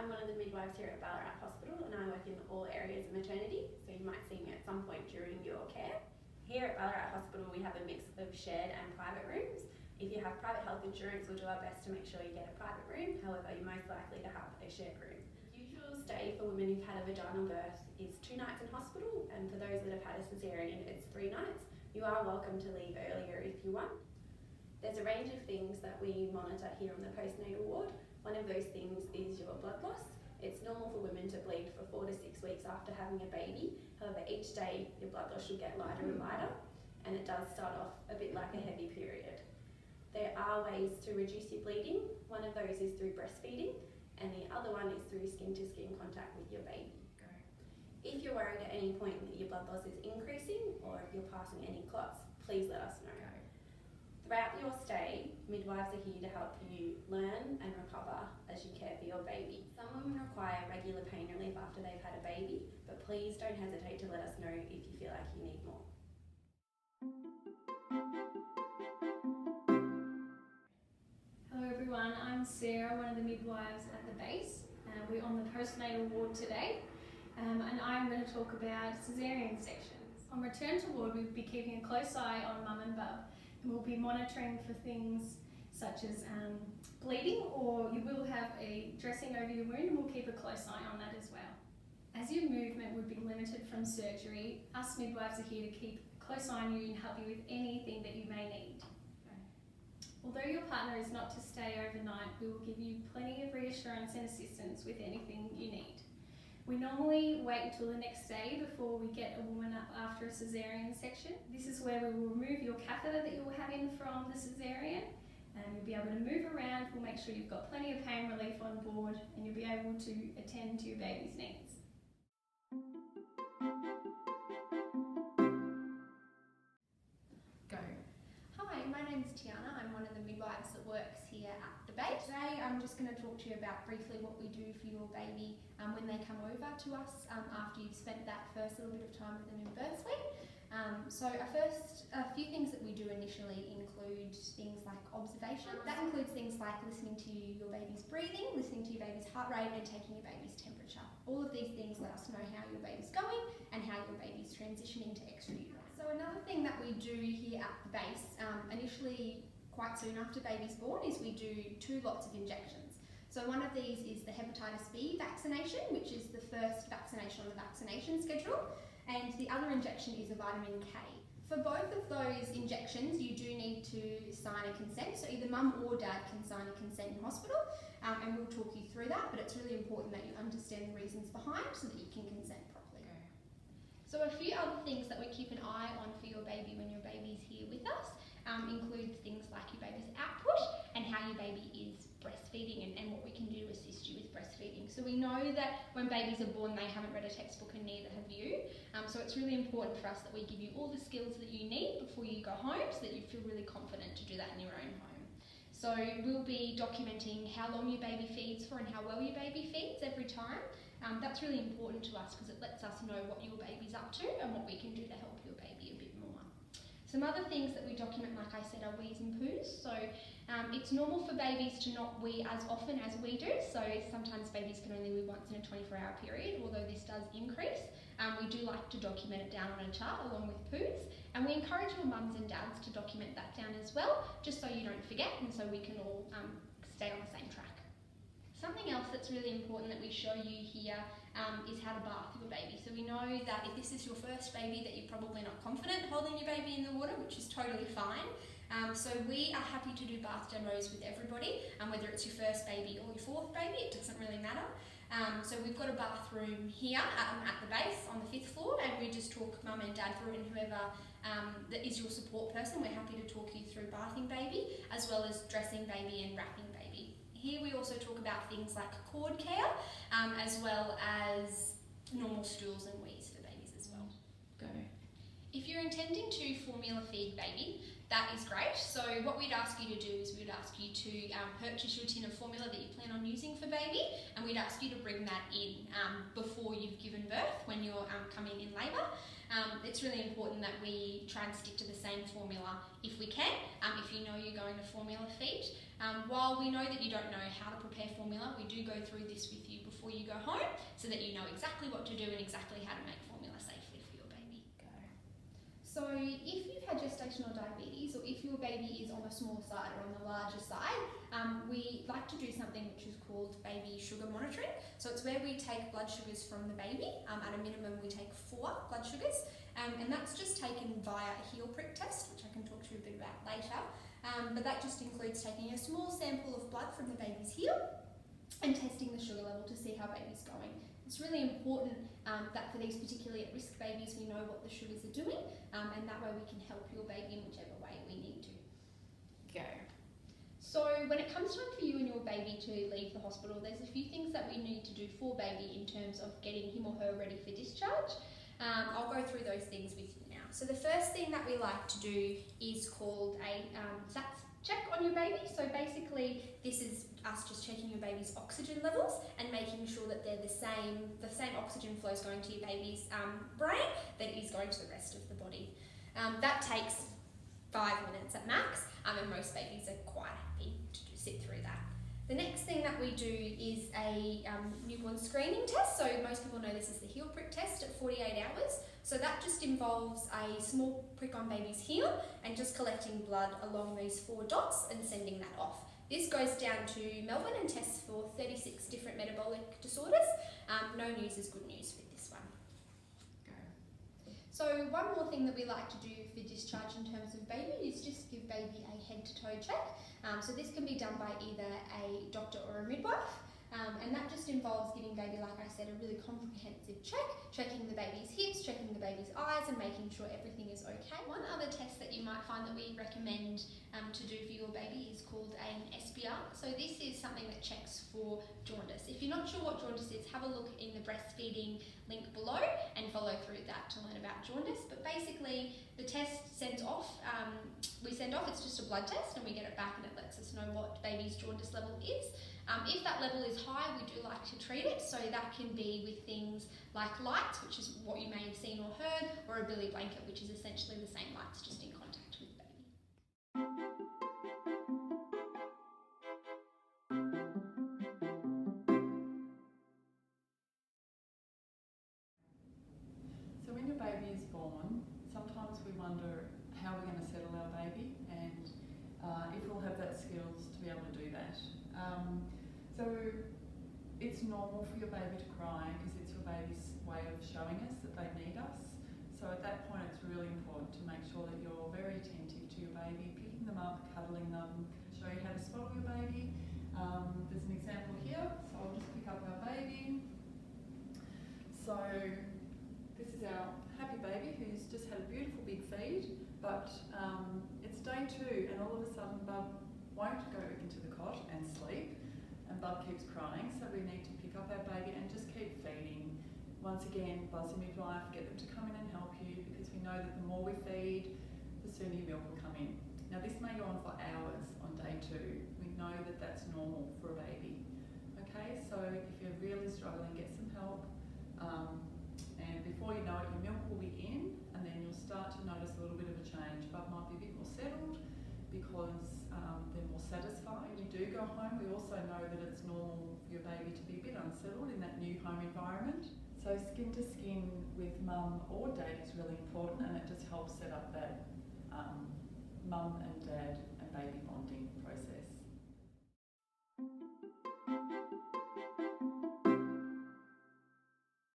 I'm one of the midwives here at Ballarat Hospital and I work in all areas of maternity, so you might see me at some point during your care. Here at Ballarat Hospital we have a mix of shared and private rooms. If you have private health insurance, we'll do our best to make sure you get a private room, however you're most likely to have a shared room. The usual stay for women who've had a vaginal birth is 2 nights in hospital, and for those that have had a caesarean it's 3 nights. You are welcome to leave earlier if you want. There's a range of things that we monitor here on the postnatal ward. One of those things is your blood loss. It's normal for women to bleed for 4 to 6 weeks after having a baby. However, each day your blood loss should get lighter and lighter, and it does start off a bit like a heavy period. There are ways to reduce your bleeding. One of those is through breastfeeding, and the other one is through skin-to-skin contact with your baby. If you're worried at any point that your blood loss is increasing, or if you're passing any clots, please let us know. Throughout your stay, midwives are here to help you learn and recover as you care for your baby. Some women require regular pain relief after they've had a baby, but please don't hesitate to let us know if you feel like you need more. Hello everyone, I'm Sarah, one of the midwives at the base. We're on the postnatal ward today, and I'm going to talk about caesarean sections. On return to ward, we'll be keeping a close eye on mum and bub. And we'll be monitoring for things such as bleeding, or you will have a dressing over your wound, and we'll keep a close eye on that as well. As your movement would be limited from surgery, us midwives are here to keep a close eye on you and help you with anything that you may need. Although your partner is not to stay overnight, we will give you plenty of reassurance and assistance with anything you need. We normally wait until the next day before we get a woman up after a caesarean section. This is where we will remove your catheter that you'll have in from the caesarean, and you'll be able to move around. We'll make sure you've got plenty of pain relief on board, and you'll be able to attend to your baby's needs. Go. Hi, my name's Tiana. I'm one of the midwives that works here at the base. Today I'm just going to talk to you about briefly what we do for your baby when they come over to us after you've spent that first little bit of time with them in birth suite. So a few things that we do initially include things like observation. That includes things like listening to your baby's breathing, listening to your baby's heart rate, and taking your baby's temperature. All of these things let us know how your baby's going and how your baby's transitioning to extrauterine. So another thing that we do here at the base, initially quite soon after baby's born, is we do 2 lots of injections. So one of these is the hepatitis B vaccination, which is the first vaccination on the vaccination schedule, and the other injection is a vitamin K. For both of those injections, you do need to sign a consent, so either mum or dad can sign a consent in hospital, and we'll talk you through that, but it's really important that you understand the reasons behind so that you can consent properly. So a few other things that we keep an eye on for your baby when your baby's here with us include things like your baby's output and how your baby is breastfeeding and what we can do to assist you with breastfeeding. So we know that when babies are born they haven't read a textbook and neither have you, so it's really important for us that we give you all the skills that you need before you go home so that you feel really confident to do that in your own home. So we'll be documenting how long your baby feeds for and how well your baby feeds every time. That's really important to us because it lets us know what your baby's up to and what we can do to help your baby a bit more. Some other things that we document, like I said, are wees and poos. So it's normal for babies to not wee as often as we do. So sometimes babies can only wee once in a 24-hour period, although this does increase. We do like to document it down on a chart along with poos. And we encourage your mums and dads to document that down as well, just so you don't forget and so we can all stay on the same track. Something else that's really important that we show you here is how to bath your baby. So we know that if this is your first baby that you're probably not confident holding your baby in the water, which is totally fine. So we are happy to do bath demos with everybody, whether it's your first baby or your 4th baby, it doesn't really matter. So we've got a bathroom here at the base on the 5th floor, and we just talk mum and dad through it, and whoever that is your support person, we're happy to talk you through bathing baby, as well as dressing baby and wrapping baby. Here we also talk about things like cord care, as well as normal stools and wees for babies as well. Go. If you're intending to formula feed baby, that is great. So what we'd ask you to do is we'd ask you to purchase your tin of formula that you plan on using for baby, and we'd ask you to bring that in before you've given birth when you're coming in labour. It's really important that we try and stick to the same formula if we can, if you know you're going to formula feed. While we know that you don't know how to prepare formula, we do go through this with you before you go home so that you know exactly what to do and exactly how to make formula safely for your baby. So if you've had gestational diabetes, or if your baby is on the small side or on the larger side, we like to do something which is called baby sugar monitoring. So it's where we take blood sugars from the baby. At a minimum we take 4 blood sugars, and that's just taken via a heel prick test, which I can talk to you a bit about later. But that just includes taking a small sample of blood from the baby's heel and testing the sugar level to see how baby's going. It's really important that for these particularly at-risk babies we know what the sugars are doing, and that way we can help your baby in whichever way we need to. Go. So when it comes time for you and your baby to leave the hospital, there's a few things that we need to do for baby in terms of getting him or her ready for discharge. I'll go through those things with you now. So the first thing that we like to do is called a SATS check on your baby. So basically this is us just checking your baby's oxygen levels and making sure that they're the same oxygen flow is going to your baby's brain that it is going to the rest of the body. That takes 5 minutes at max, and most babies are quite happy to sit through that. The next thing that we do is a newborn screening test. So most people know this is the heel prick test at 48 hours. So that just involves a small prick on baby's heel and just collecting blood along these 4 dots and sending that off. This goes down to Melbourne and tests for 36 different metabolic disorders. No news is good news with this one. Go. So one more thing that we like to do for discharge in terms of baby is just give baby a head-to-toe check. So this can be done by either a doctor or a midwife, and that just involves giving baby, like I said, a really comprehensive check, checking the baby's hips, checking the baby's eyes, and making sure everything is okay. One other test that you might find that we recommend to do for your baby is called an SBR. So this is something that checks for jaundice. If you're not sure what jaundice is, have a look in the breastfeeding link below and follow through that to learn about jaundice. But basically the test sends off, it's just a blood test, and we get it back and it lets us know what baby's jaundice level is. If that level is high, we do like to treat it, so that can be with things like lights, which is what you may have seen or heard, or a billy blanket, which is essentially the same lights just in contact with baby. So when your baby is born, sometimes we wonder how we're going to settle our baby and if we'll have that skills to be able to do that. So it's normal for your baby to cry because it's your baby's way of showing us that they need us. So at that point it's really important to make sure that you're very attentive to your baby, picking them up, cuddling them, show you how to swaddle your baby. There's an example here, so I'll just pick up our baby. So this is our happy baby who's just had a beautiful big feed, but it's day 2 and all of a sudden Bub won't go into the cot and sleep, and Bub keeps crying, so we need to pick up our baby and just keep feeding. Once again, buzz your midwife, get them to come in and help you, because we know that the more we feed, the sooner your milk will come in. Now this may go on for hours on day 2. We know that that's normal for a baby. Okay, so if you're really struggling, get some help. And before you know it, your milk will be in, and then you'll start to notice a little bit of a change. Bub might be a bit more settled because they're more satisfied. When you do go home, we also know that it's normal for your baby to be a bit unsettled in that new home environment. So skin to skin with mum or dad is really important, and it just helps set up that mum and dad